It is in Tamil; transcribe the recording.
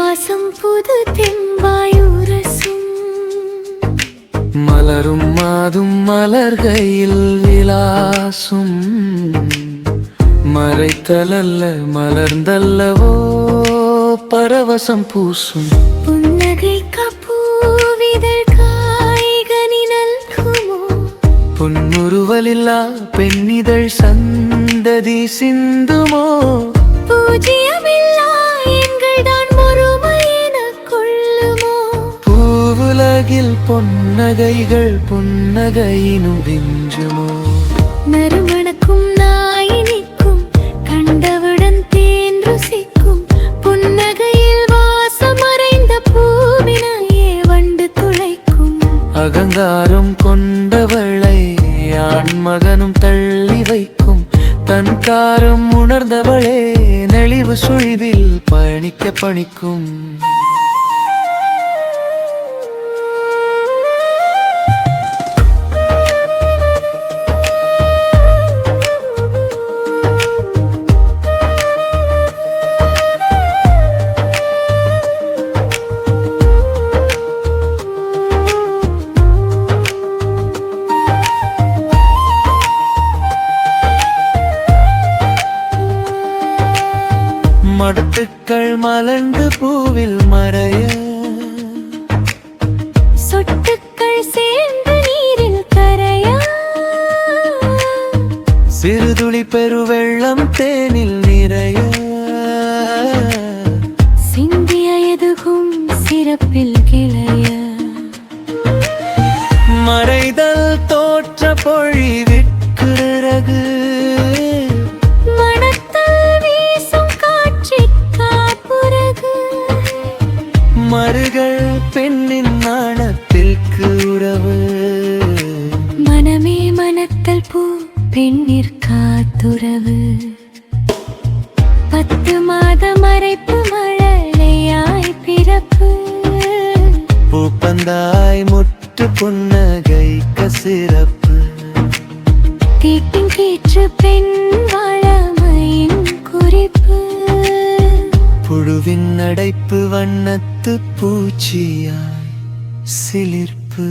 வாசம் புது தெம்பாயுரசும் மலரும் மாதும் மலர்கையில் விலாசும் மறைத்தலல்ல மலர்ந்தல்லவோ பரவசம் பூசும் புன்னகை கப்பூவிதழ் காய்கனி நல்குமோ பொன்முறுவலில்லா பெண்ணிதழ் சந்ததி சிந்துமோ பூஜ்யமில்லா எங்கள் தான் முழுமையென கொள்ளுமோ பூவுலகில் பொன்னகைகள் புன்னகையினும் விஞ்சுமோ நறுமணக்கும் நாயினிக்கும் கண்டவுடன் தேன் ருசிக்கும் புன்னகையில் வாசம் மறைந்த பூவினையே வண்டு துளைக்கும் அகங்காரம் கொண்டவளை ஆண்மகனும் தள்ளி வைக்கும் தன்காரம் உணர்ந்தவளே நெளிவு சுழிவில் பயணிக்க பணிக்கும் மடத்துக்கள் மலர்ந்து பூவில் மறைய சொட்டுக்கள் சேர்ந்து நீரில் கரைய சிறுதுளி பெருவெள்ளம் தேனில் நிறைய சிந்திய எதுகும் சிறப்பில் கிளைய மறைதல் தோற்ற பொழிவிற்கிறகு மருகள் பெண்ணின் நாணத்திற்கு உறவு மனமே மனத்தல் பூ பெண்ணிற்காத்துறவு 10 மாத மறைப்பு மழலையாய் பிறப்பு பூப்பந்தாய் முட்டு புன்னகைக்க சிறப்பு தீட்டின் கீற்று பெண் வாழமையின் குறிப்பு புழுவின் அடைப்பு வண்ணத்து பூச்சியாய் சிலிர்ப்பு